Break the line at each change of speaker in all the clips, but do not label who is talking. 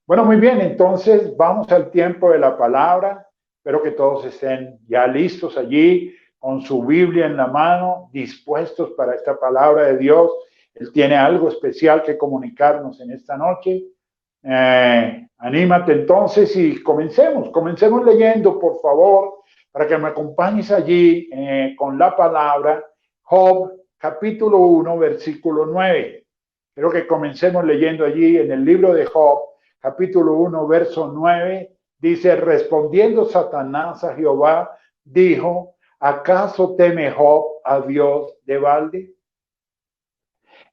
Bueno, muy bien, entonces vamos al tiempo de la palabra. Espero que todos estén ya listos allí con su Biblia en la mano, dispuestos para esta palabra de Dios. Él tiene algo especial que comunicarnos en esta noche. Anímate entonces y comencemos leyendo, por favor, para que me acompañes allí con la palabra. Job, capítulo 1, versículo 9. Creo que comencemos leyendo allí en el libro de Job, capítulo 1, verso 9, dice: respondiendo Satanás a Jehová, dijo: ¿acaso teme Job a Dios de balde?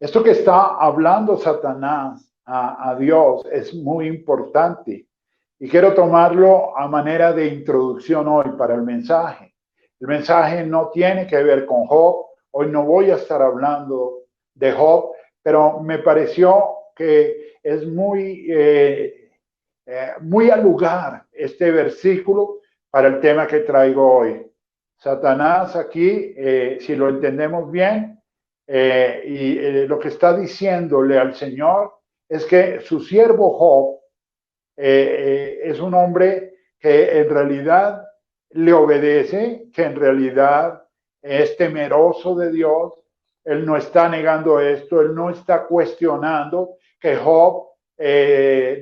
Esto que está hablando Satanás a Dios es muy importante y quiero tomarlo a manera de introducción hoy para el mensaje. El mensaje no tiene que ver con Job. Hoy no voy a estar hablando de Job, pero me pareció que es muy al lugar este versículo para el tema que traigo hoy. Satanás aquí, si lo entendemos bien, lo que está diciéndole al Señor es que su siervo Job es un hombre que en realidad le obedece, que en realidad es temeroso de Dios. Él no está negando esto, él no está cuestionando que Job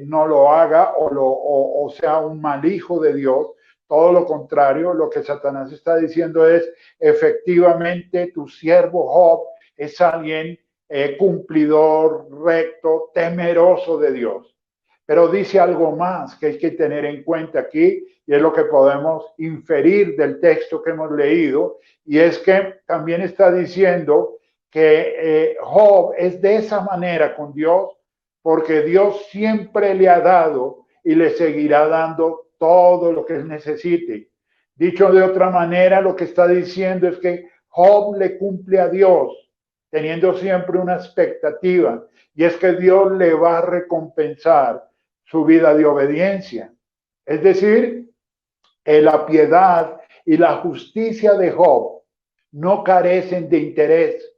no lo haga o sea un mal hijo de Dios. Todo lo contrario, lo que Satanás está diciendo es: efectivamente, tu siervo Job es alguien cumplidor, recto, temeroso de Dios. Pero dice algo más que hay que tener en cuenta aquí, y es lo que podemos inferir del texto que hemos leído, y es que también está diciendo que Job es de esa manera con Dios, porque Dios siempre le ha dado y le seguirá dando todo lo que él necesite. Dicho de otra manera, lo que está diciendo es que Job le cumple a Dios, teniendo siempre una expectativa, y es que Dios le va a recompensar su vida de obediencia. Es decir, la piedad y la justicia de Job no carecen de interés.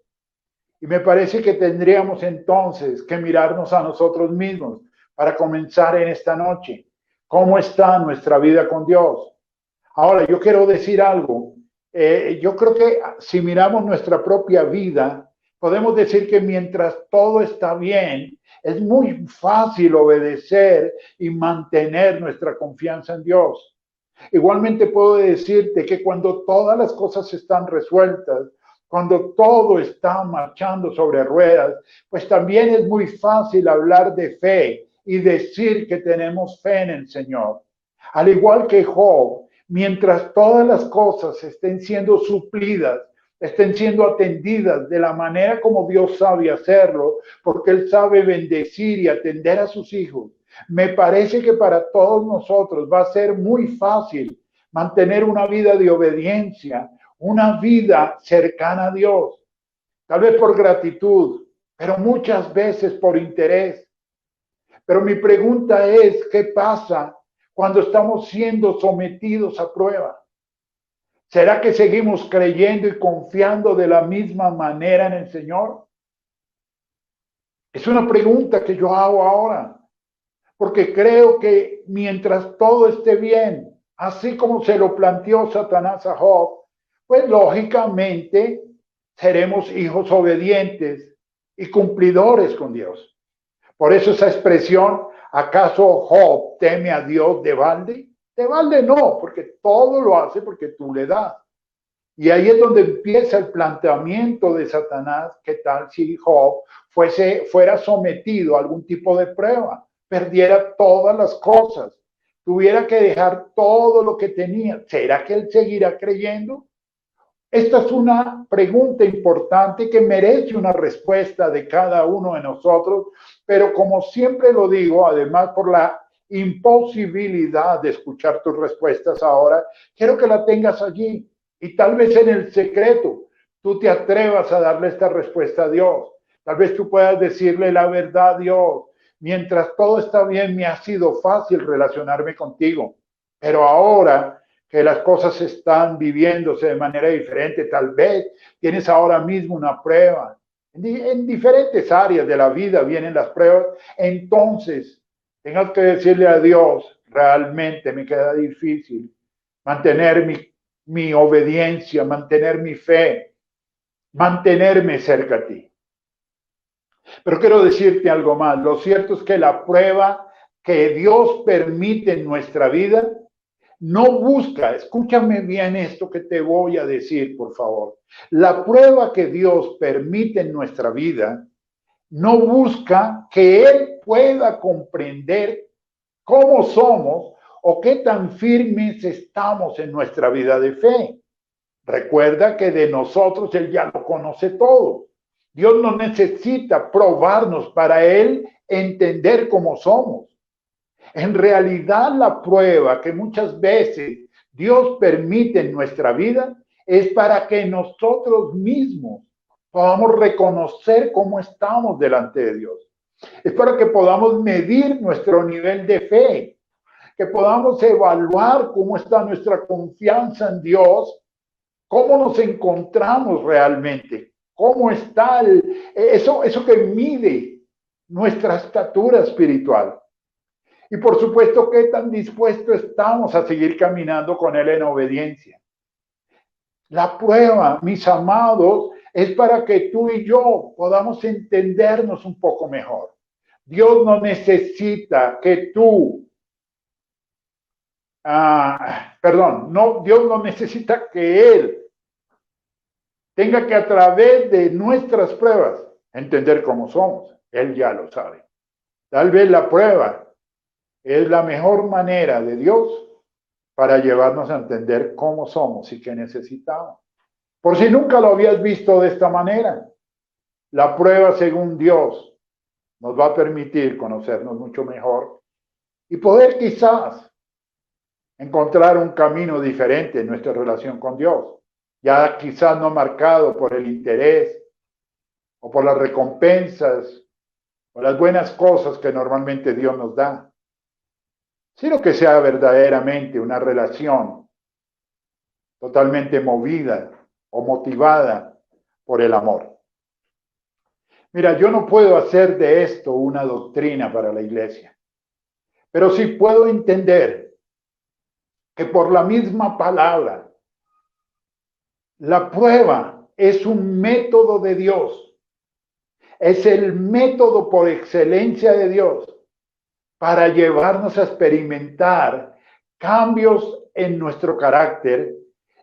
Y me parece que tendríamos entonces que mirarnos a nosotros mismos para comenzar en esta noche. ¿Cómo está nuestra vida con Dios? Ahora, yo quiero decir algo. Yo creo que si miramos nuestra propia vida, podemos decir que mientras todo está bien, es muy fácil obedecer y mantener nuestra confianza en Dios. Igualmente puedo decirte que cuando todas las cosas están resueltas, cuando todo está marchando sobre ruedas, pues también es muy fácil hablar de fe y decir que tenemos fe en el Señor. Al igual que Job, mientras todas las cosas estén siendo suplidas, estén siendo atendidas de la manera como Dios sabe hacerlo, porque Él sabe bendecir y atender a sus hijos, me parece que para todos nosotros va a ser muy fácil mantener una vida de obediencia, una vida cercana a Dios, tal vez por gratitud, pero muchas veces por interés. Pero mi pregunta es: ¿qué pasa cuando estamos siendo sometidos a prueba? ¿Será que seguimos creyendo y confiando de la misma manera en el Señor? Es una pregunta que yo hago ahora, porque creo que mientras todo esté bien, así como se lo planteó Satanás a Job, pues lógicamente seremos hijos obedientes y cumplidores con Dios. Por eso esa expresión: ¿acaso Job teme a Dios de balde? De balde no, porque todo lo hace porque tú le das. Y ahí es donde empieza el planteamiento de Satanás: ¿qué tal si Job fuera sometido a algún tipo de prueba, perdiera todas las cosas, tuviera que dejar todo lo que tenía? ¿Será que él seguirá creyendo? Esta es una pregunta importante que merece una respuesta de cada uno de nosotros, pero como siempre lo digo, además por la imposibilidad de escuchar tus respuestas ahora, quiero que la tengas allí y tal vez en el secreto tú te atrevas a darle esta respuesta a Dios. Tal vez tú puedas decirle la verdad: Dios, mientras todo está bien, me ha sido fácil relacionarme contigo, pero ahora que las cosas están viviéndose de manera diferente, tal vez tienes ahora mismo una prueba. En diferentes áreas de la vida vienen las pruebas. Entonces, tengas que decirle a Dios, realmente me queda difícil mantener mi obediencia, mantener mi fe, mantenerme cerca a ti. Pero quiero decirte algo más. Lo cierto es que la prueba que Dios permite en nuestra vida no busca, escúchame bien esto que te voy a decir, por favor. La prueba que Dios permite en nuestra vida no busca que Él pueda comprender cómo somos o qué tan firmes estamos en nuestra vida de fe. Recuerda que de nosotros Él ya lo conoce todo. Dios no necesita probarnos para Él entender cómo somos. En realidad, la prueba que muchas veces Dios permite en nuestra vida es para que nosotros mismos podamos reconocer cómo estamos delante de Dios. Es para que podamos medir nuestro nivel de fe, que podamos evaluar cómo está nuestra confianza en Dios, cómo nos encontramos realmente, cómo está eso que mide nuestra estatura espiritual. Y por supuesto, qué tan dispuestos estamos a seguir caminando con Él en obediencia. La prueba, mis amados, es para que tú y yo podamos entendernos un poco mejor. Dios no necesita que tú, Dios no necesita que Él tenga que a través de nuestras pruebas entender cómo somos. Él ya lo sabe. Tal vez la prueba es la mejor manera de Dios para llevarnos a entender cómo somos y qué necesitamos. Por si nunca lo habías visto de esta manera, la prueba según Dios nos va a permitir conocernos mucho mejor y poder quizás encontrar un camino diferente en nuestra relación con Dios, ya quizás no marcado por el interés o por las recompensas o las buenas cosas que normalmente Dios nos da, sino que sea verdaderamente una relación totalmente movida o motivada por el amor. Mira, yo no puedo hacer de esto una doctrina para la iglesia, pero sí puedo entender que por la misma palabra, la prueba es un método de Dios, es el método por excelencia de Dios para llevarnos a experimentar cambios en nuestro carácter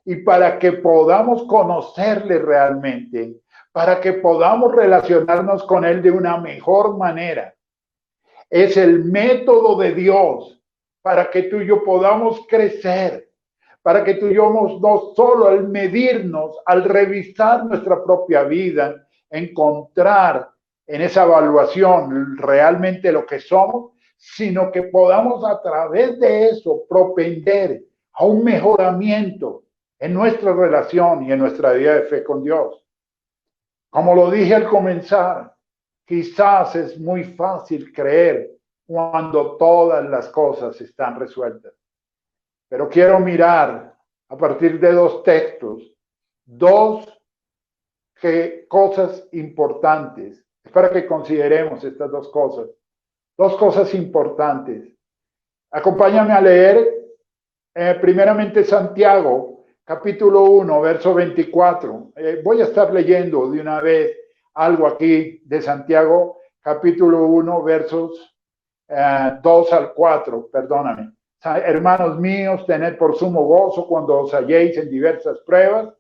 y para que podamos conocerle realmente, para que podamos relacionarnos con Él de una mejor manera. Es el método de Dios para que tú y yo podamos crecer, para que tú y yo no solo al medirnos, al revisar nuestra propia vida, encontrar en esa evaluación realmente lo que somos, sino que podamos a través de eso propender a un mejoramiento en nuestra relación y en nuestra vida de fe con Dios. Como lo dije al comenzar, quizás es muy fácil creer cuando todas las cosas están resueltas. Pero quiero mirar a partir de dos textos, dos cosas importantes. Es para que consideremos estas dos cosas importantes. Acompáñame a leer primeramente Santiago, capítulo 1, verso 24. Voy a estar leyendo de una vez algo aquí de Santiago, capítulo 1, versos 2 al 4, perdóname. Hermanos míos, tened por sumo gozo cuando os halléis en diversas pruebas,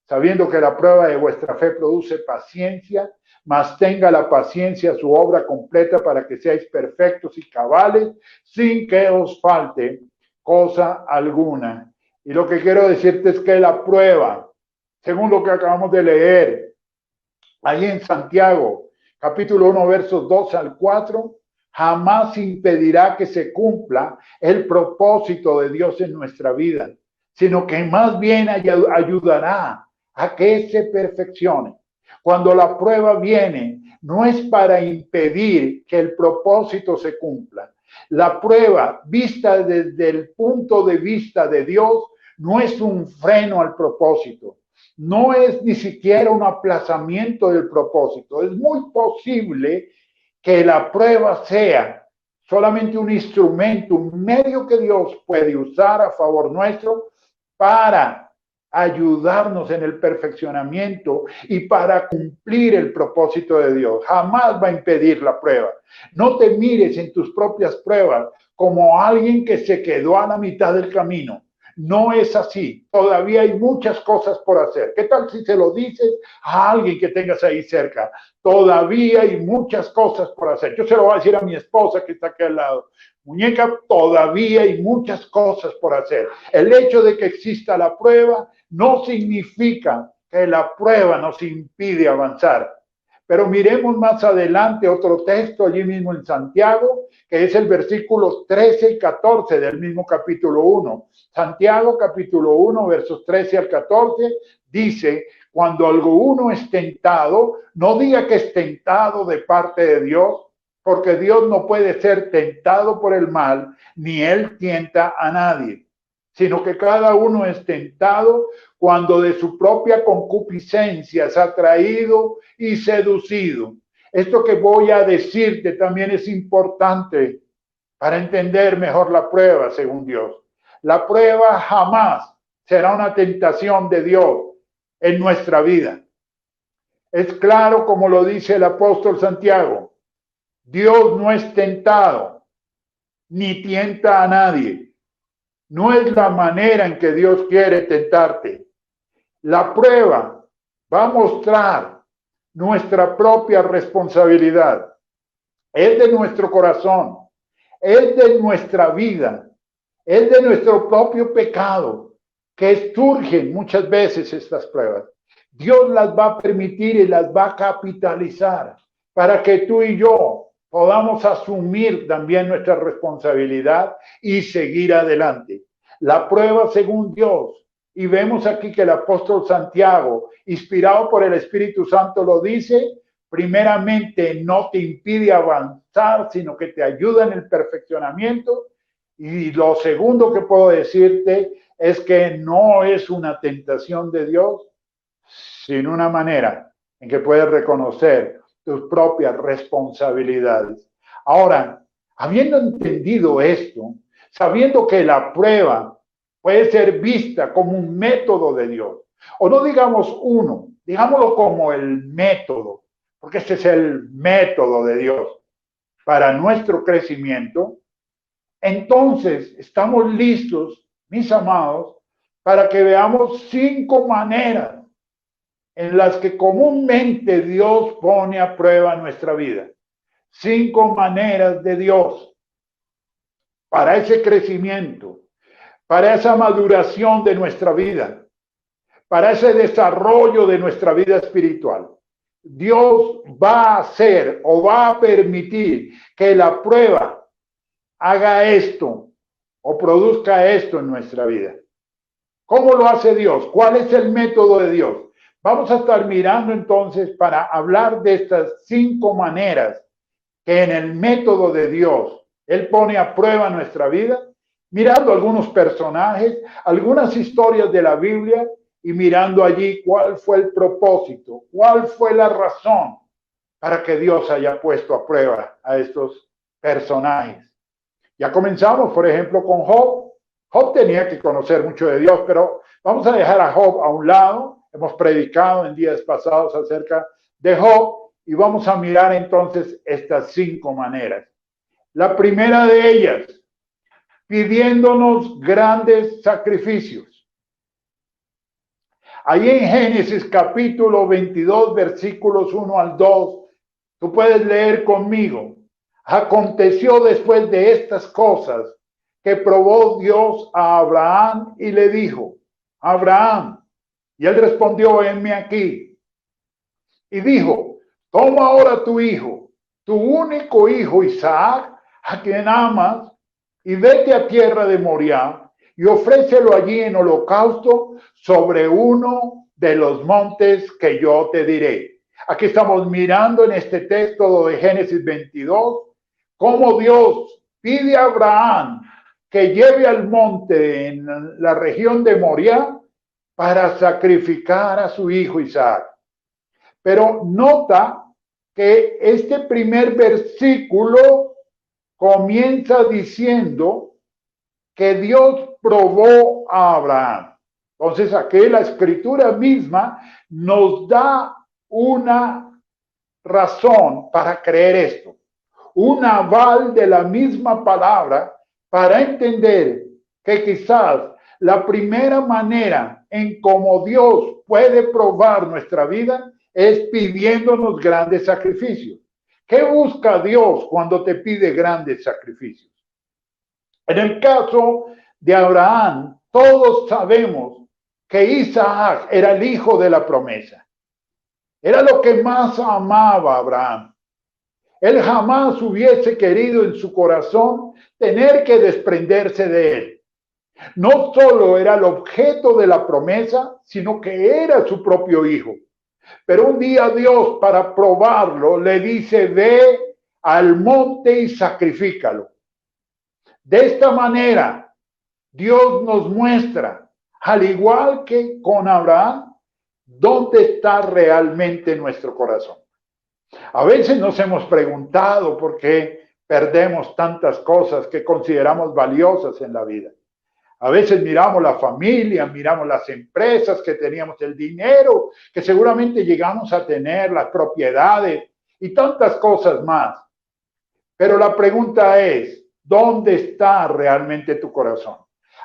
sabiendo que la prueba de vuestra fe produce paciencia, mas tenga la paciencia su obra completa para que seáis perfectos y cabales, sin que os falte cosa alguna. Y lo que quiero decirte es que la prueba, según lo que acabamos de leer, ahí en Santiago, capítulo 1, versos 2 al 4, jamás impedirá que se cumpla el propósito de Dios en nuestra vida, sino que más bien ayudará a que se perfeccione. Cuando la prueba viene, no es para impedir que el propósito se cumpla. La prueba, vista desde el punto de vista de Dios, no es un freno al propósito. No es ni siquiera un aplazamiento del propósito. Es muy posible que la prueba sea solamente un instrumento, un medio que Dios puede usar a favor nuestro para ayudarnos en el perfeccionamiento y para cumplir el propósito de Dios. Jamás va a impedir la prueba. No te mires en tus propias pruebas como alguien que se quedó a la mitad del camino. No es así. Todavía hay muchas cosas por hacer. ¿Qué tal si se lo dices a alguien que tengas ahí cerca? Todavía hay muchas cosas por hacer. Yo se lo voy a decir a mi esposa que está aquí al lado. Muñeca, todavía hay muchas cosas por hacer. El hecho de que exista la prueba no significa que la prueba nos impide avanzar. Pero miremos más adelante otro texto allí mismo en Santiago, que es el versículos 13 y 14 del mismo capítulo 1. Santiago capítulo 1, versos 13 al 14, dice: cuando alguno es tentado, no diga que es tentado de parte de Dios, porque Dios no puede ser tentado por el mal, ni él tienta a nadie, sino que cada uno es tentado cuando de su propia concupiscencia es atraído y seducido. Esto que voy a decirte también es importante para entender mejor la prueba, según Dios. La prueba jamás será una tentación de Dios en nuestra vida. Es claro, como lo dice el apóstol Santiago, Dios no es tentado ni tienta a nadie. No es la manera en que Dios quiere tentarte. La prueba va a mostrar nuestra propia responsabilidad. Es de nuestro corazón, es de nuestra vida, es de nuestro propio pecado que surgen muchas veces estas pruebas. Dios las va a permitir y las va a capitalizar para que tú y yo podamos asumir también nuestra responsabilidad y seguir adelante. La prueba según Dios, y vemos aquí que el apóstol Santiago, inspirado por el Espíritu Santo, lo dice, primeramente no te impide avanzar, sino que te ayuda en el perfeccionamiento. Y lo segundo que puedo decirte es que no es una tentación de Dios, sino una manera en que puedes reconocer tus propias responsabilidades. Ahora, habiendo entendido esto, sabiendo que la prueba puede ser vista como un método de Dios, o no digamos uno, digámoslo como el método, porque este es el método de Dios para nuestro crecimiento, entonces estamos listos, mis amados, para que veamos 5 maneras en las que comúnmente Dios pone a prueba nuestra vida. 5 maneras de Dios para ese crecimiento, para esa maduración de nuestra vida, para ese desarrollo de nuestra vida espiritual. Dios va a hacer o va a permitir que la prueba haga esto o produzca esto en nuestra vida. ¿Cómo lo hace Dios? ¿Cuál es el método de Dios? Vamos a estar mirando entonces para hablar de estas 5 maneras que en el método de Dios Él pone a prueba nuestra vida, mirando algunos personajes, algunas historias de la Biblia y mirando allí cuál fue el propósito, cuál fue la razón para que Dios haya puesto a prueba a estos personajes. Ya comenzamos, por ejemplo, con Job. Job tenía que conocer mucho de Dios, pero vamos a dejar a Job a un lado. Hemos predicado en días pasados acerca de Job y vamos a mirar entonces estas 5 maneras. La primera de ellas, pidiéndonos grandes sacrificios. Ahí en Génesis capítulo 22, versículos 1 al 2, tú puedes leer conmigo. Aconteció después de estas cosas que probó Dios a Abraham y le dijo: Abraham. Y él respondió: heme aquí. Y dijo: toma ahora tu hijo, tu único hijo Isaac, a quien amas, y vete a tierra de Moriah y ofrécelo allí en holocausto sobre uno de los montes que yo te diré. Aquí estamos mirando en este texto de Génesis 22 cómo Dios pide a Abraham que lleve al monte en la región de Moriah para sacrificar a su hijo Isaac. Pero nota que este primer versículo comienza diciendo que Dios probó a Abraham. Entonces, aquí la escritura misma nos da una razón para creer esto, un aval de la misma palabra para entender que quizás la primera manera en cómo Dios puede probar nuestra vida es pidiéndonos grandes sacrificios. ¿Qué busca Dios cuando te pide grandes sacrificios? En el caso de Abraham, todos sabemos que Isaac era el hijo de la promesa. Era lo que más amaba Abraham. Él jamás hubiese querido en su corazón tener que desprenderse de él. No solo era el objeto de la promesa, sino que era su propio hijo. Pero un día Dios, para probarlo, le dice, ve al monte y sacrifícalo. De esta manera, Dios nos muestra, al igual que con Abraham, dónde está realmente nuestro corazón. A veces nos hemos preguntado por qué perdemos tantas cosas que consideramos valiosas en la vida. A veces miramos la familia, miramos las empresas, que teníamos el dinero, que seguramente llegamos a tener, las propiedades y tantas cosas más. Pero la pregunta es, ¿dónde está realmente tu corazón?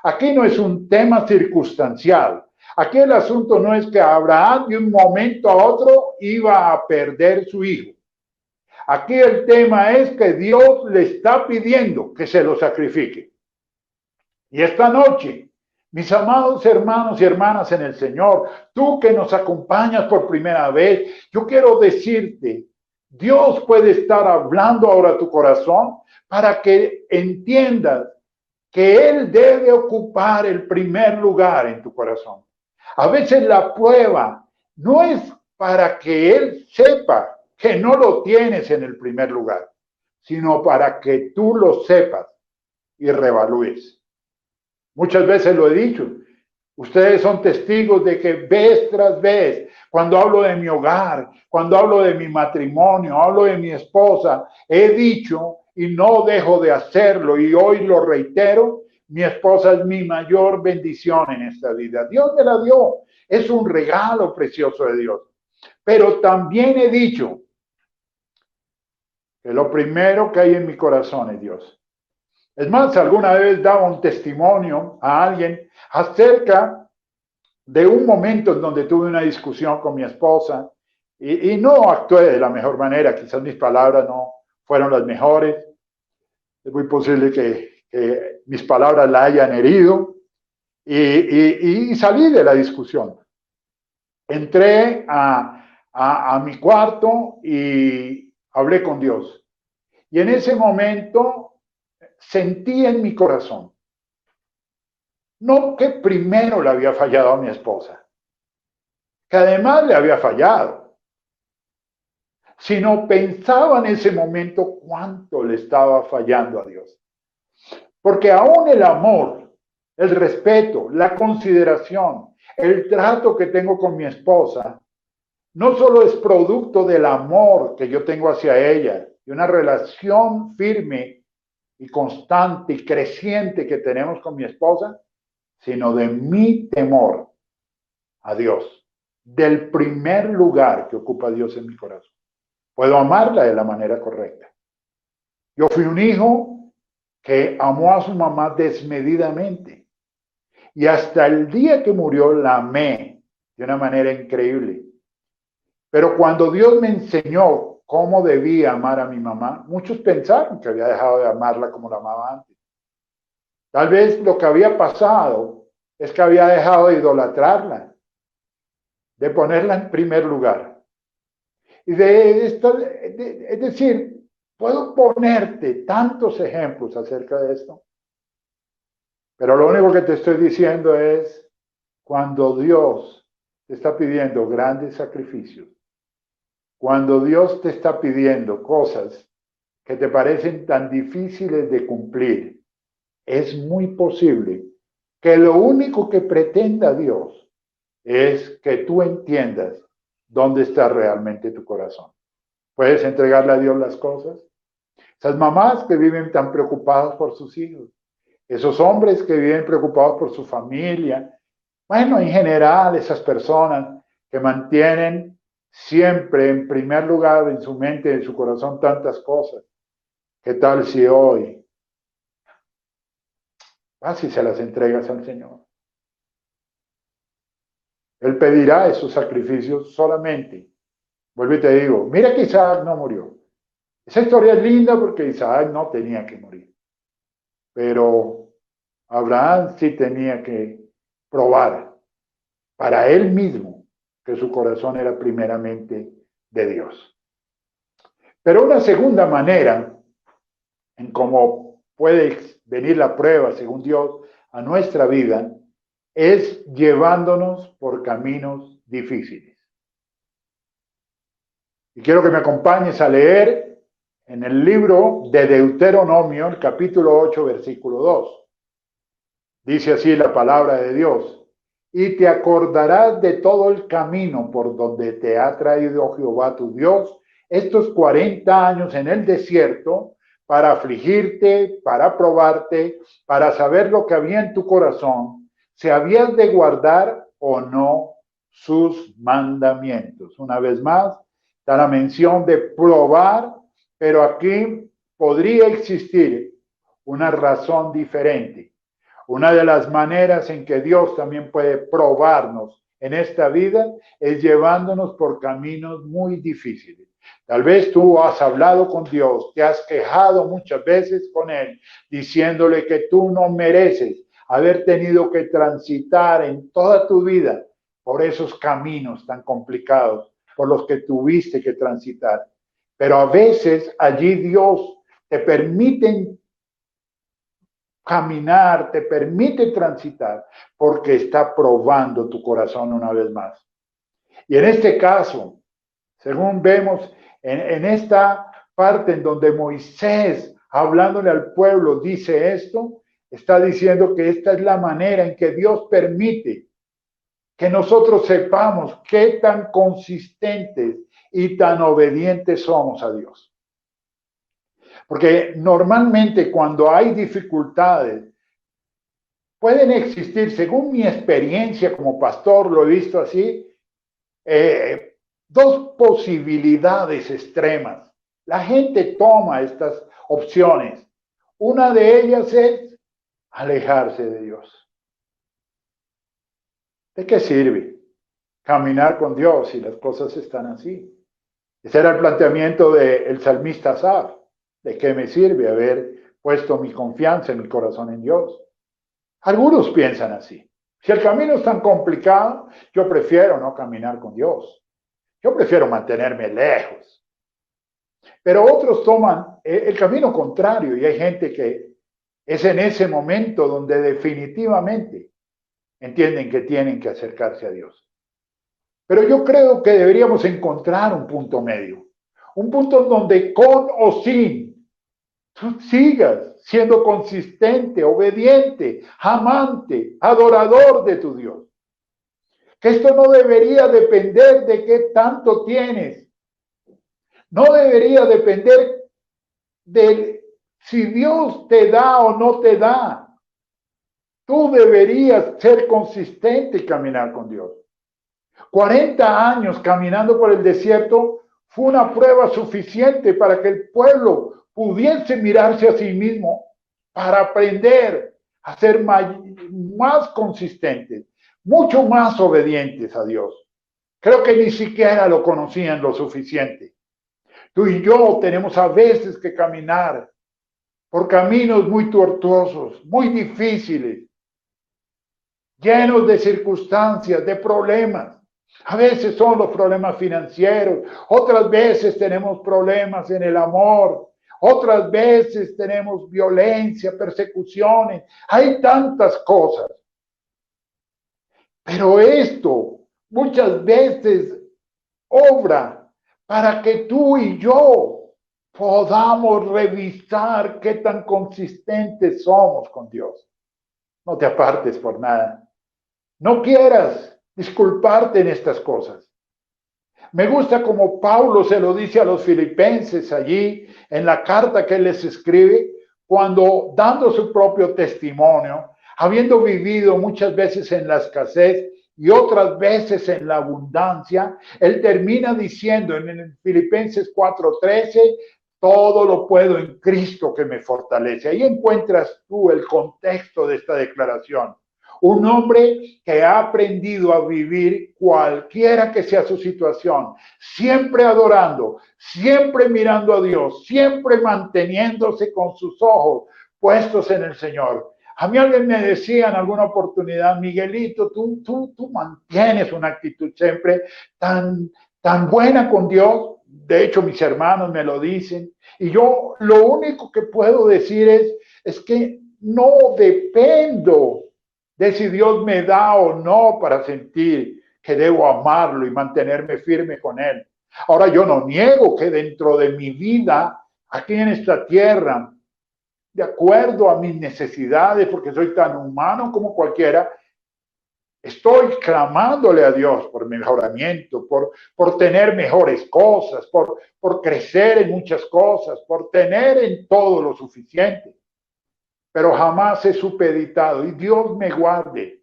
Aquí no es un tema circunstancial. Aquí el asunto no es que Abraham de un momento a otro iba a perder su hijo. Aquí el tema es que Dios le está pidiendo que se lo sacrifique. Y esta noche, mis amados hermanos y hermanas en el Señor, tú que nos acompañas por primera vez, yo quiero decirte, Dios puede estar hablando ahora a tu corazón para que entiendas que Él debe ocupar el primer lugar en tu corazón. A veces la prueba no es para que Él sepa que no lo tienes en el primer lugar, sino para que tú lo sepas y revalúes. Muchas veces lo he dicho. Ustedes son testigos de que vez tras vez, cuando hablo de mi hogar, cuando hablo de mi matrimonio, hablo de mi esposa, he dicho y no dejo de hacerlo y hoy lo reitero, mi esposa es mi mayor bendición en esta vida. Dios me la dio, es un regalo precioso de Dios. Pero también he dicho que lo primero que hay en mi corazón es Dios. Es más, alguna vez daba un testimonio a alguien acerca de un momento en donde tuve una discusión con mi esposa y no actué de la mejor manera, quizás mis palabras no fueron las mejores, es muy posible que mis palabras la hayan herido y salí de la discusión. Entré a mi cuarto y hablé con Dios. Y en ese momento sentí en mi corazón, no que primero le había fallado a mi esposa, que además le había fallado, sino pensaba en ese momento cuánto le estaba fallando a Dios. Porque aún el amor, el respeto, la consideración, el trato que tengo con mi esposa, no solo es producto del amor que yo tengo hacia ella, y una relación firme y constante y creciente que tenemos con mi esposa, sino de mi temor a Dios, del primer lugar que ocupa Dios en mi corazón. Puedo amarla de la manera correcta. Yo fui un hijo que amó a su mamá desmedidamente y hasta el día que murió la amé de una manera increíble. Pero cuando Dios me enseñó cómo debía amar a mi mamá, muchos pensaron que había dejado de amarla como la amaba antes. Tal vez lo que había pasado es que había dejado de idolatrarla, de ponerla en primer lugar. Y es decir, puedo ponerte tantos ejemplos acerca de esto, pero lo único que te estoy diciendo es, cuando Dios te está pidiendo grandes sacrificios, cuando Dios te está pidiendo cosas que te parecen tan difíciles de cumplir, es muy posible que lo único que pretenda Dios es que tú entiendas dónde está realmente tu corazón. ¿Puedes entregarle a Dios las cosas? Esas mamás que viven tan preocupadas por sus hijos. Esos hombres que viven preocupados por su familia. Bueno, en general, esas personas que mantienen siempre en primer lugar en su mente, en su corazón, tantas cosas. ¿Qué tal si hoy vas y se las entregas al Señor? Él pedirá esos sacrificios solamente. Vuelvo y te digo, mira que Isaac no murió. Esa historia es linda porque Isaac no tenía que morir. Pero Abraham sí tenía que probar para él mismo que su corazón era primeramente de Dios. Pero una segunda manera en cómo puede venir la prueba, según Dios, a nuestra vida, es llevándonos por caminos difíciles. Y quiero que me acompañes a leer en el libro de Deuteronomio, el capítulo 8, versículo 2. Dice así la palabra de Dios: y te acordarás de todo el camino por donde te ha traído Jehová tu Dios estos 40 años en el desierto, para afligirte, para probarte, para saber lo que había en tu corazón, si habías de guardar o no sus mandamientos. Una vez más, está la mención de probar, pero aquí podría existir una razón diferente. Una de las maneras en que Dios también puede probarnos en esta vida es llevándonos por caminos muy difíciles. Tal vez tú has hablado con Dios, te has quejado muchas veces con Él, diciéndole que tú no mereces haber tenido que transitar en toda tu vida por esos caminos tan complicados por los que tuviste que transitar. Pero a veces allí Dios te permite caminar, te permite transitar, porque está probando tu corazón una vez más. Y en este caso, según vemos en esta parte en donde Moisés, hablándole al pueblo, dice esto, está diciendo que esta es la manera en que Dios permite que nosotros sepamos qué tan consistentes y tan obedientes somos a Dios. Porque normalmente cuando hay dificultades, pueden existir, según mi experiencia como pastor, lo he visto así, dos posibilidades extremas. La gente toma estas opciones. Una de ellas es alejarse de Dios. ¿De qué sirve caminar con Dios si las cosas están así? Ese era el planteamiento del salmista Asaf. ¿De qué me sirve haber puesto mi confianza en mi corazón en Dios? Algunos piensan así. Si el camino es tan complicado, yo prefiero no caminar con Dios. Yo prefiero mantenerme lejos. Pero otros toman el camino contrario y hay gente que es en ese momento donde definitivamente entienden que tienen que acercarse a Dios. Pero yo creo que deberíamos encontrar un punto medio. Un punto donde con o sin tú sigas siendo consistente, obediente, amante, adorador de tu Dios. Que esto no debería depender de qué tanto tienes. No debería depender de si Dios te da o no te da. Tú deberías ser consistente y caminar con Dios. 40 años caminando por el desierto fue una prueba suficiente para que el pueblo pudiese mirarse a sí mismo para aprender a ser más consistentes, mucho más obedientes a Dios. Creo que ni siquiera lo conocían lo suficiente. Tú y yo tenemos a veces que caminar por caminos muy tortuosos, muy difíciles, llenos de circunstancias, de problemas. A veces son los problemas financieros, otras veces tenemos problemas en el amor, otras veces tenemos violencia, persecuciones. Hay tantas cosas. Pero esto muchas veces obra para que tú y yo podamos revisar qué tan consistentes somos con Dios. No te apartes por nada. No quieras disculparte en estas cosas. Me gusta como Pablo se lo dice a los filipenses allí en la carta que él les escribe, cuando dando su propio testimonio, habiendo vivido muchas veces en la escasez y otras veces en la abundancia, él termina diciendo en Filipenses 4:13, todo lo puedo en Cristo que me fortalece. Ahí encuentras tú el contexto de esta declaración. Un hombre que ha aprendido a vivir cualquiera que sea su situación, siempre adorando, siempre mirando a Dios, siempre manteniéndose con sus ojos puestos en el Señor. A mí alguien me decía en alguna oportunidad, Miguelito, tú mantienes una actitud siempre tan buena con Dios. De hecho, mis hermanos me lo dicen. Y yo lo único que puedo decir es que no dependo de si Dios me da o no para sentir que debo amarlo y mantenerme firme con Él. Ahora, yo no niego que dentro de mi vida, aquí en esta tierra, de acuerdo a mis necesidades, porque soy tan humano como cualquiera, estoy clamándole a Dios por mejoramiento, por tener mejores cosas, por crecer en muchas cosas, por tener en todo lo suficiente. Pero jamás he supeditado, y Dios me guarde,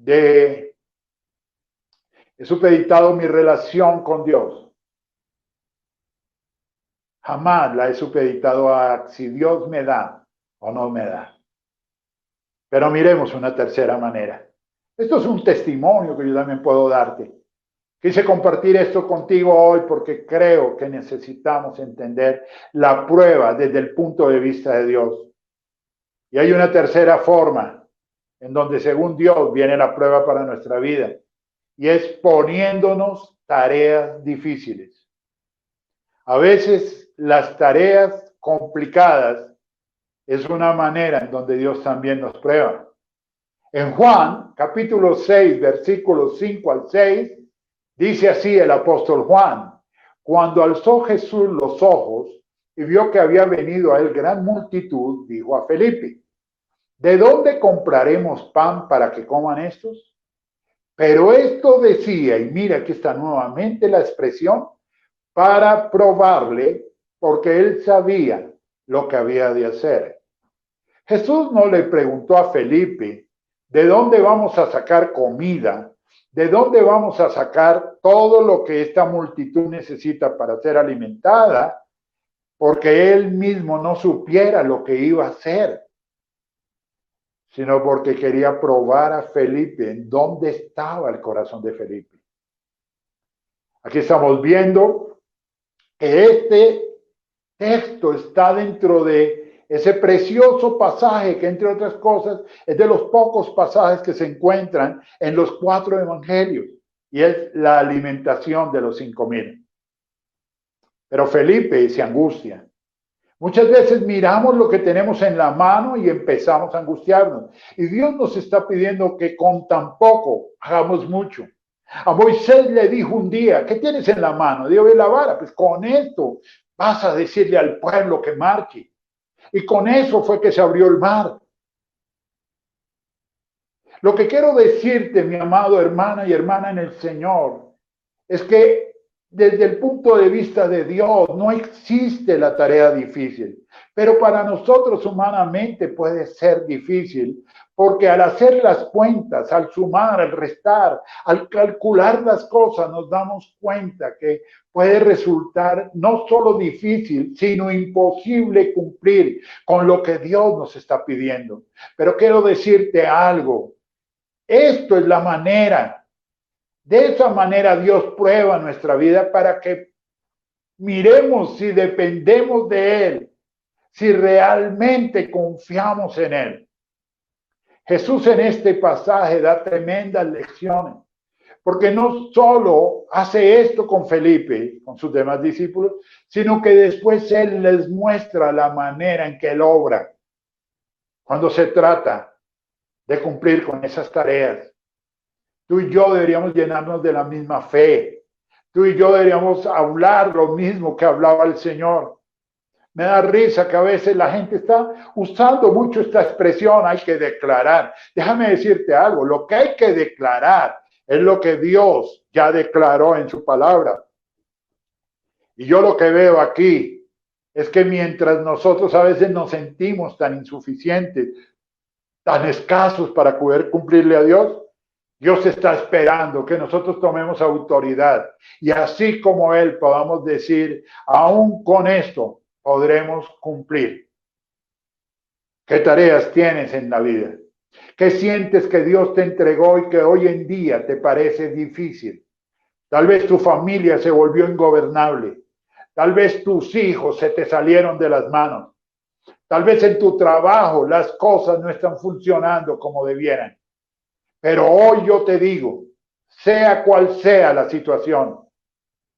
he supeditado mi relación con Dios. Jamás la he supeditado a si Dios me da o no me da. Pero miremos una tercera manera. Esto es un testimonio que yo también puedo darte. Quise compartir esto contigo hoy porque creo que necesitamos entender la prueba desde el punto de vista de Dios. Y hay una tercera forma en donde según Dios viene la prueba para nuestra vida. Y es poniéndonos tareas difíciles. A veces las tareas complicadas es una manera en donde Dios también nos prueba. En Juan, capítulo 6, versículos 5 al 6, dice así el apóstol Juan: cuando alzó Jesús los ojos y vio que había venido a él gran multitud, dijo a Felipe: ¿de dónde compraremos pan para que coman estos? Pero esto decía, y mira aquí está nuevamente la expresión, para probarle, porque él sabía lo que había de hacer. Jesús no le preguntó a Felipe, ¿de dónde vamos a sacar comida? ¿De dónde vamos a sacar todo lo que esta multitud necesita para ser alimentada? Porque él mismo no supiera lo que iba a hacer, sino porque quería probar a Felipe en dónde estaba el corazón de Felipe. Aquí estamos viendo que este texto está dentro de ese precioso pasaje que, entre otras cosas, es de los pocos pasajes que se encuentran en los 4 evangelios, y es la alimentación de los 5,000. Pero Felipe se angustia. Muchas veces miramos lo que tenemos en la mano y empezamos a angustiarnos. Y Dios nos está pidiendo que con tan poco hagamos mucho. A Moisés le dijo un día: ¿qué tienes en la mano? Dijo: la vara. Pues con esto vas a decirle al pueblo que marche. Y con eso fue que se abrió el mar. Lo que quiero decirte, mi amado hermana y hermana en el Señor, es que desde el punto de vista de Dios no existe la tarea difícil, pero para nosotros humanamente puede ser difícil, porque al hacer las cuentas, al sumar, al restar, al calcular las cosas, nos damos cuenta que puede resultar no solo difícil, sino imposible cumplir con lo que Dios nos está pidiendo. Pero quiero decirte algo: esto es la manera. De esa manera Dios prueba nuestra vida para que miremos si dependemos de Él, si realmente confiamos en Él. Jesús en este pasaje da tremendas lecciones, porque no solo hace esto con Felipe, con sus demás discípulos, sino que después Él les muestra la manera en que Él obra cuando se trata de cumplir con esas tareas. Tú y yo deberíamos llenarnos de la misma fe. Tú y yo deberíamos hablar lo mismo que hablaba el Señor. Me da risa que a veces la gente está usando mucho esta expresión: hay que declarar. Déjame decirte algo: lo que hay que declarar es lo que Dios ya declaró en su palabra. Y yo lo que veo aquí es que mientras nosotros a veces nos sentimos tan insuficientes, tan escasos para poder cumplirle a Dios, Dios está esperando que nosotros tomemos autoridad y así como Él podamos decir, aún con esto podremos cumplir. ¿Qué tareas tienes en la vida? ¿Qué sientes que Dios te entregó y que hoy en día te parece difícil? Tal vez tu familia se volvió ingobernable. Tal vez tus hijos se te salieron de las manos. Tal vez en tu trabajo las cosas no están funcionando como debieran. Pero hoy yo te digo, sea cual sea la situación,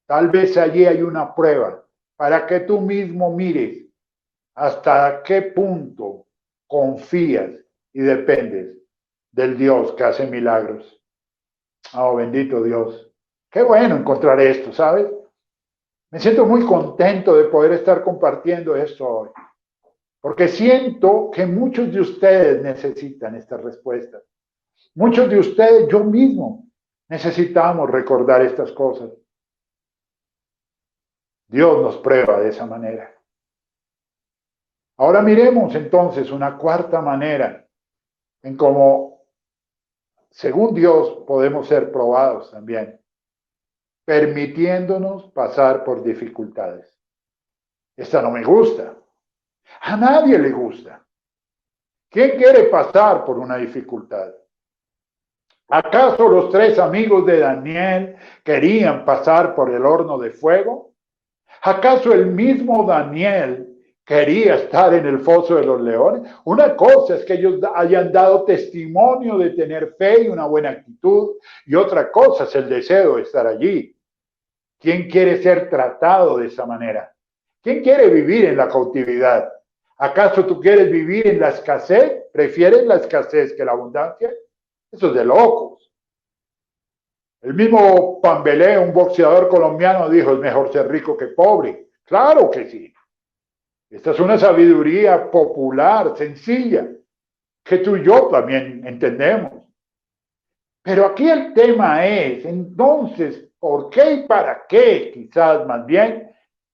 tal vez allí hay una prueba para que tú mismo mires hasta qué punto confías y dependes del Dios que hace milagros. Oh, bendito Dios. Qué bueno encontrar esto, ¿sabes? Me siento muy contento de poder estar compartiendo esto hoy, porque siento que muchos de ustedes necesitan estas respuestas. Muchos de ustedes, yo mismo, necesitamos recordar estas cosas. Dios nos prueba de esa manera. Ahora miremos entonces una cuarta manera en cómo, según Dios, podemos ser probados también, permitiéndonos pasar por dificultades. Esta no me gusta. A nadie le gusta. ¿Quién quiere pasar por una dificultad? ¿Acaso los tres amigos de Daniel querían pasar por el horno de fuego? ¿Acaso el mismo Daniel quería estar en el foso de los leones? Una cosa es que ellos hayan dado testimonio de tener fe y una buena actitud, y otra cosa es el deseo de estar allí. ¿Quién quiere ser tratado de esa manera? ¿Quién quiere vivir en la cautividad? ¿Acaso tú quieres vivir en la escasez? ¿Prefieres la escasez que la abundancia? Eso es de locos. El mismo Pambelé, un boxeador colombiano, dijo, es mejor ser rico que pobre. Claro que sí. Esta es una sabiduría popular, sencilla, que tú y yo también entendemos. Pero aquí el tema es, entonces, ¿por qué y para qué? Quizás más bien,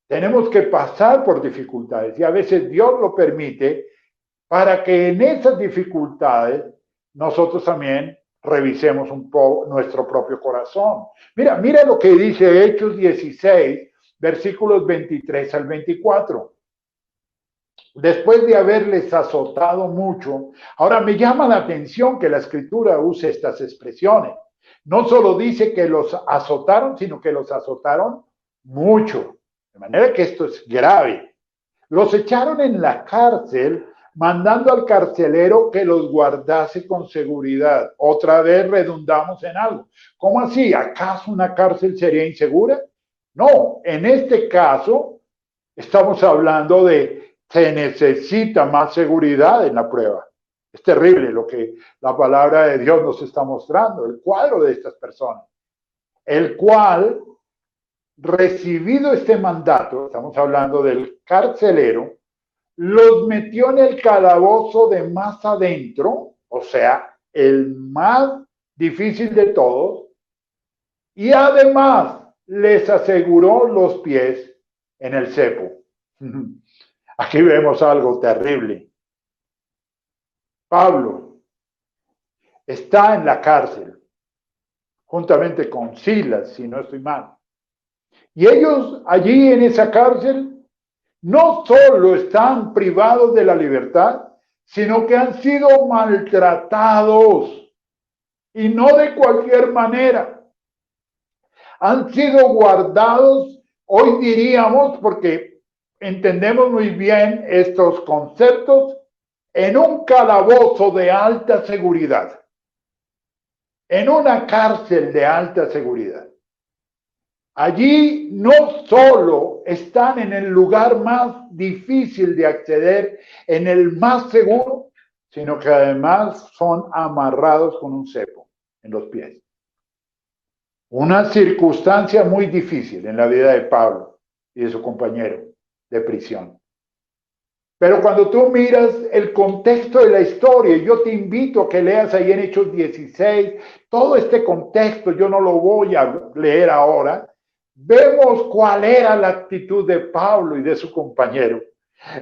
tenemos que pasar por dificultades y a veces Dios lo permite para que en esas dificultades nosotros también revisemos un poco nuestro propio corazón. Mira lo que dice Hechos 16, versículos 23 al 24. Después de haberles azotado mucho, ahora me llama la atención que la escritura use estas expresiones. No solo dice que los azotaron, sino que los azotaron mucho. De manera que esto es grave. Los echaron en la cárcel, mandando al carcelero que los guardase con seguridad. Otra vez redundamos en algo. ¿Cómo así? ¿Acaso una cárcel sería insegura? No, en este caso estamos hablando de se necesita más seguridad en la prueba. Es terrible lo que la palabra de Dios nos está mostrando, el cuadro de estas personas, el cual, recibido este mandato, estamos hablando del carcelero, los metió en el calabozo de más adentro, o sea, el más difícil de todos, y además les aseguró los pies en el cepo. Aquí vemos algo terrible. Pablo está en la cárcel, juntamente con Silas, si no estoy mal. Y ellos allí en esa cárcel no solo están privados de la libertad, sino que han sido maltratados. Y no de cualquier manera. Han sido guardados, hoy diríamos, porque entendemos muy bien estos conceptos, en un calabozo de alta seguridad, en una cárcel de alta seguridad. Allí no solo están en el lugar más difícil de acceder, en el más seguro, sino que además son amarrados con un cepo en los pies. Una circunstancia muy difícil en la vida de Pablo y de su compañero de prisión. Pero cuando tú miras el contexto de la historia, yo te invito a que leas ahí en Hechos 16, todo este contexto, yo no lo voy a leer ahora, vemos cuál era la actitud de Pablo y de su compañero.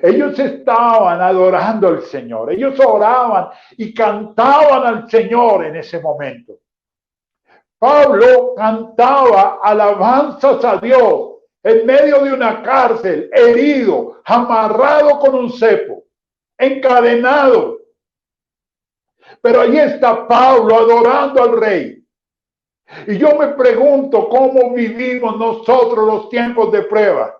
Ellos estaban adorando al Señor, ellos oraban y cantaban al Señor en ese momento. Pablo cantaba alabanzas a Dios en medio de una cárcel, herido, amarrado con un cepo, encadenado. Pero allí está Pablo adorando al Rey. Y yo me pregunto cómo vivimos nosotros los tiempos de prueba.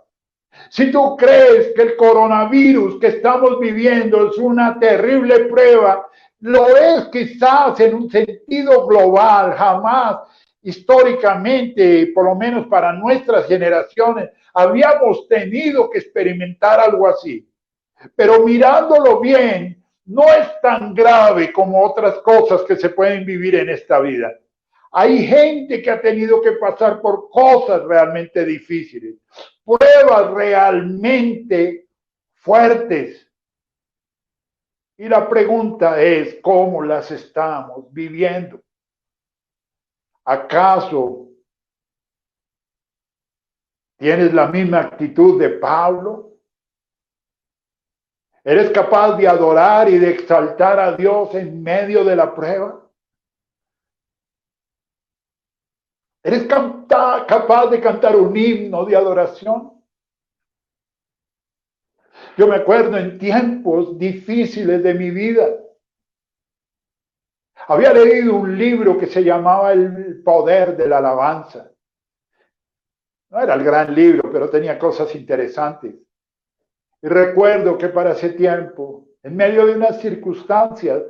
Si tú crees que el coronavirus que estamos viviendo es una terrible prueba, lo es quizás en un sentido global, jamás históricamente, por lo menos para nuestras generaciones, habíamos tenido que experimentar algo así. Pero mirándolo bien, no es tan grave como otras cosas que se pueden vivir en esta vida. Hay gente que ha tenido que pasar por cosas realmente difíciles, pruebas realmente fuertes. Y la pregunta es, ¿cómo las estamos viviendo? ¿Acaso tienes la misma actitud de Pablo? ¿Eres capaz de adorar y de exaltar a Dios en medio de la prueba? ¿Eres capaz de cantar un himno de adoración? Yo me acuerdo en tiempos difíciles de mi vida. Había leído un libro que se llamaba El poder de la alabanza. No era el gran libro, pero tenía cosas interesantes. Y recuerdo que para ese tiempo, en medio de unas circunstancias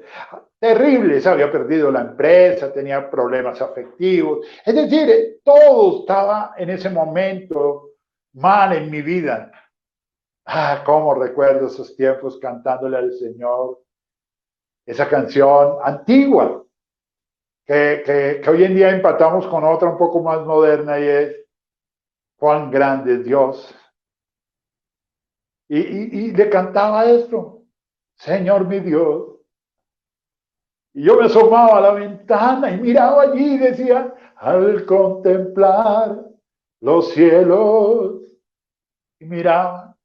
terribles, había perdido la empresa, tenía problemas afectivos. Es decir, todo estaba en ese momento mal en mi vida. Ah, cómo recuerdo esos tiempos cantándole al Señor esa canción antigua, que hoy en día empatamos con otra un poco más moderna y es cuán grande es Dios. Y le cantaba esto, Señor mi Dios. Y yo me asomaba a la ventana y miraba allí y decía, al contemplar los cielos, y miraba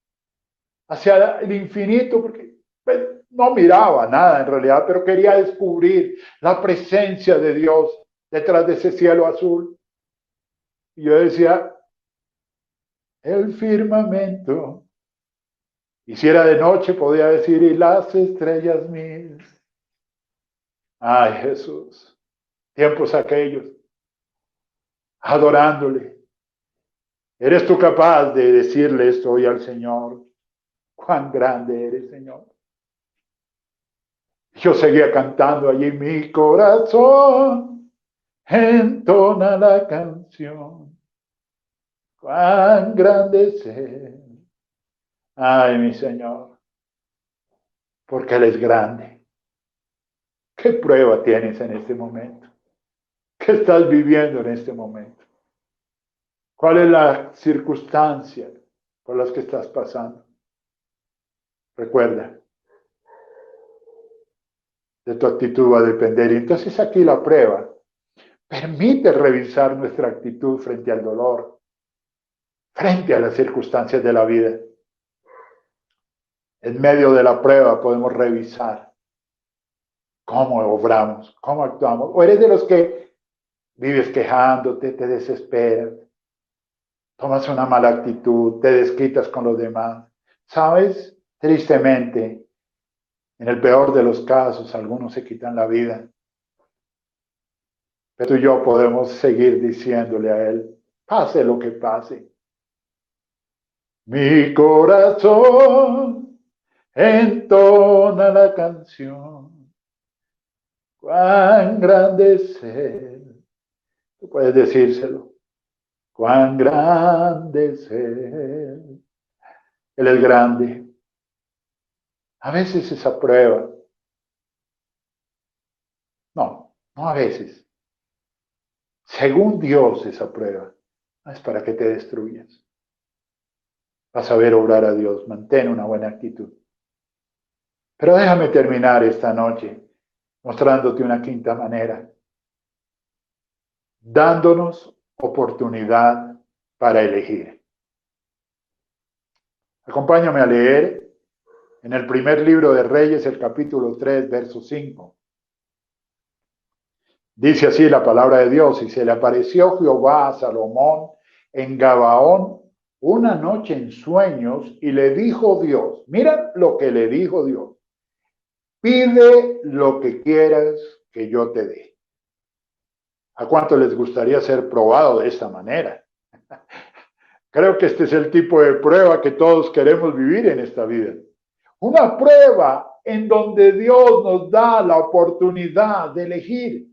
hacia el infinito, porque pues, no miraba nada en realidad, pero quería descubrir la presencia de Dios detrás de ese cielo azul. Y yo decía, el firmamento. Y si era de noche, podía decir, y las estrellas mil. Ay, Jesús, tiempos aquellos, adorándole. ¿Eres tú capaz de decirle esto hoy al Señor? Cuán grande eres, Señor. Yo seguía cantando allí, mi corazón entona la canción. Cuán grande es Él. Ay, mi Señor, porque Él es grande. ¿Qué prueba tienes en este momento? ¿Qué estás viviendo en este momento? ¿Cuál es la circunstancia por las que estás pasando? Recuerda, de tu actitud va a depender. Y entonces aquí la prueba permite revisar nuestra actitud frente al dolor, frente a las circunstancias de la vida. En medio de la prueba podemos revisar cómo obramos, cómo actuamos. O eres de los que vives quejándote, te desesperas, tomas una mala actitud, te desquitas con los demás. ¿Sabes? Tristemente, en el peor de los casos, algunos se quitan la vida. Pero tú y yo podemos seguir diciéndole a Él, pase lo que pase. Mi corazón entona la canción. Cuán grande es Él. Tú puedes decírselo. Cuán grande es Él. Él es grande. A veces esa prueba. No a veces. Según Dios esa prueba no es para que te destruyas. Vas a ver obrar a Dios. Mantén una buena actitud. Pero déjame terminar esta noche mostrándote una quinta manera, dándonos oportunidad para elegir. Acompáñame a leer en el primer libro de Reyes, el capítulo 3, verso 5. Dice así la palabra de Dios: y se le apareció Jehová a Salomón en Gabaón una noche en sueños, y le dijo Dios, mira lo que le dijo Dios: pide lo que quieras que yo te dé. ¿A cuánto les gustaría ser probado de esta manera? Creo que este es el tipo de prueba que todos queremos vivir en esta vida. Una prueba en donde Dios nos da la oportunidad de elegir,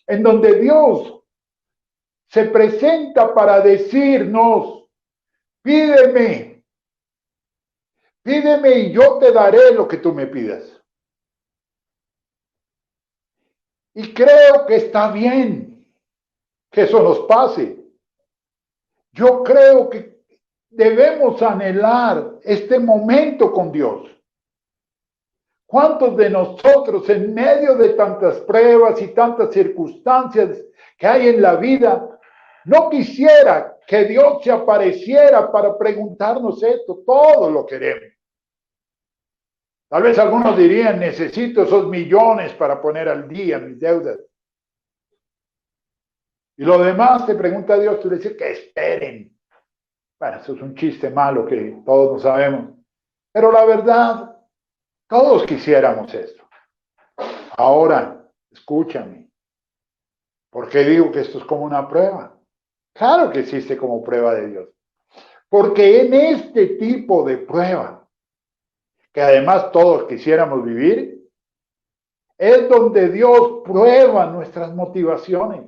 en donde Dios se presenta para decirnos, pídeme, pídeme y yo te daré lo que tú me pidas. Y creo que está bien que eso nos pase. Yo creo que debemos anhelar este momento con Dios. ¿Cuántos de nosotros en medio de tantas pruebas y tantas circunstancias que hay en la vida, no quisiera que Dios se apareciera para preguntarnos esto? Todo lo queremos. Tal vez algunos dirían, necesito esos millones para poner al día mis deudas. Y lo demás te pregunta Dios, tú le dices que esperen. Bueno, eso es un chiste malo que todos no sabemos. Pero la verdad, todos quisiéramos esto. Ahora, escúchame. ¿Por qué digo que esto es como una prueba? Claro que existe como prueba de Dios. Porque en este tipo de prueba, que además todos quisiéramos vivir, es donde Dios prueba nuestras motivaciones.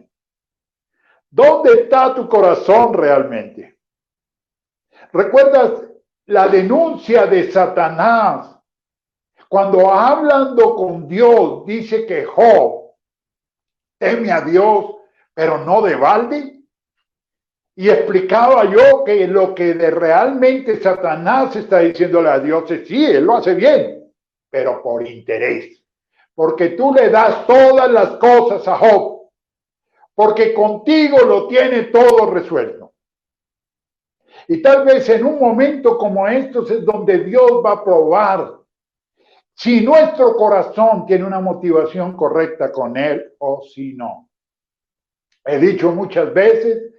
¿Dónde está tu corazón realmente? ¿Recuerdas la denuncia de Satanás? Cuando hablando con Dios, dice que Job teme a Dios, pero no de balde. Y explicaba yo que lo que realmente Satanás está diciéndole a Dios es sí, él lo hace bien, pero por interés. Porque tú le das todas las cosas a Job, porque contigo lo tiene todo resuelto. Y tal vez en un momento como estos es donde Dios va a probar si nuestro corazón tiene una motivación correcta con Él o si no. He dicho muchas veces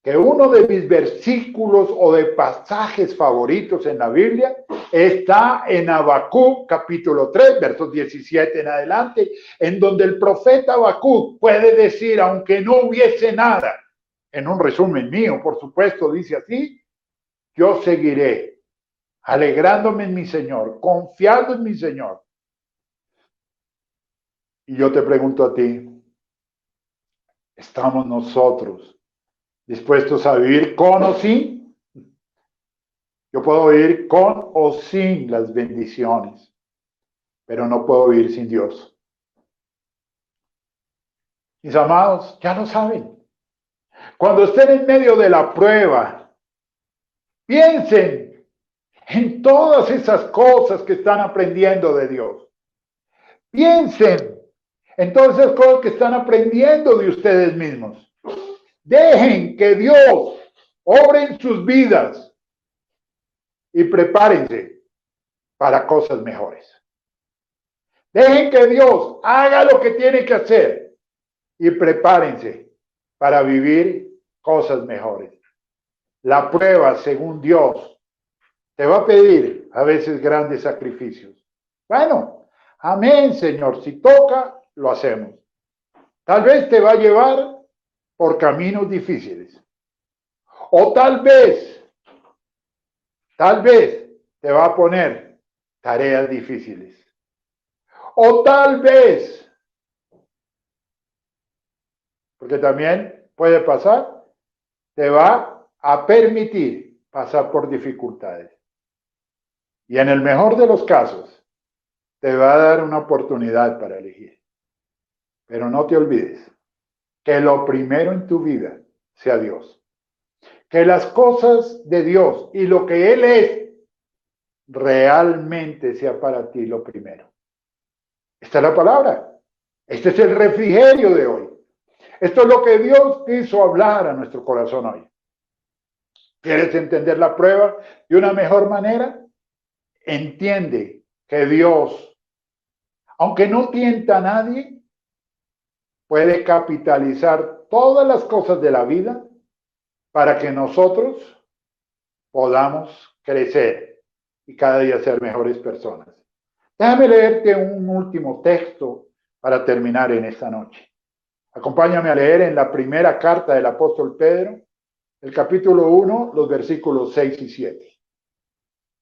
que uno de mis versículos o de pasajes favoritos en la Biblia está en Habacuc capítulo 3, versos 17 en adelante, en donde el profeta Habacuc puede decir, aunque no hubiese nada, en un resumen mío, por supuesto, dice así: yo seguiré alegrándome en mi Señor, confiando en mi Señor. Y yo te pregunto a ti, ¿estamos nosotros dispuestos a vivir con o sin? Yo puedo vivir con o sin las bendiciones, pero no puedo vivir sin Dios. Mis amados, ya lo saben. Cuando estén en medio de la prueba, piensen en todas esas cosas que están aprendiendo de Dios. Piensen en todas esas cosas que están aprendiendo de ustedes mismos. Dejen que Dios obre en sus vidas y prepárense para cosas mejores. Dejen que Dios haga lo que tiene que hacer y prepárense para vivir cosas mejores. La prueba, según Dios, te va a pedir a veces grandes sacrificios. Bueno, amén, Señor. Si toca, lo hacemos. Tal vez te va a llevar por caminos difíciles. O tal vez te va a poner tareas difíciles. O tal vez, porque también puede pasar, te va a permitir pasar por dificultades. Y en el mejor de los casos, te va a dar una oportunidad para elegir. Pero no te olvides que lo primero en tu vida sea Dios. Que las cosas de Dios y lo que Él es realmente sea para ti lo primero. Esta es la palabra. Este es el refrigerio de hoy. Esto es lo que Dios quiso hablar a nuestro corazón hoy. ¿Quieres entender la prueba de una mejor manera? Entiende que Dios, aunque no tienta a nadie, puede capitalizar todas las cosas de la vida para que nosotros podamos crecer y cada día ser mejores personas. Déjame leerte un último texto para terminar en esta noche. Acompáñame a leer en la primera carta del apóstol Pedro, el capítulo 1, los versículos 6 y 7.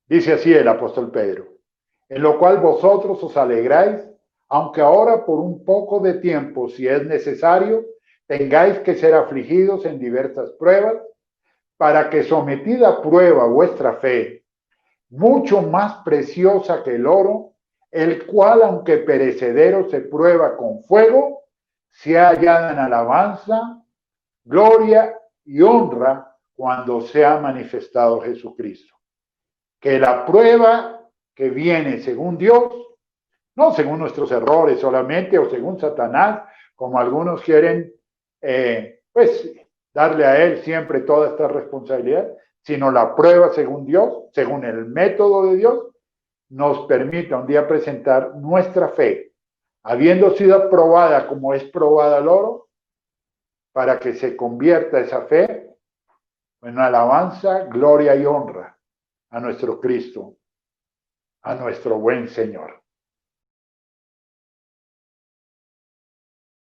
Dice así el apóstol Pedro: en lo cual vosotros os alegráis, aunque ahora por un poco de tiempo, si es necesario, tengáis que ser afligidos en diversas pruebas, para que sometida a prueba vuestra fe, mucho más preciosa que el oro, el cual, aunque perecedero, se prueba con fuego, sea hallada en alabanza, gloria y honra cuando sea manifestado Jesucristo. Que la prueba que viene según Dios, no según nuestros errores solamente o según Satanás, como algunos quieren, pues darle a él siempre toda esta responsabilidad, sino la prueba según Dios, según el método de Dios, nos permita un día presentar nuestra fe, habiendo sido aprobada como es probada el oro, para que se convierta esa fe en alabanza, gloria y honra a nuestro Cristo, a nuestro buen Señor.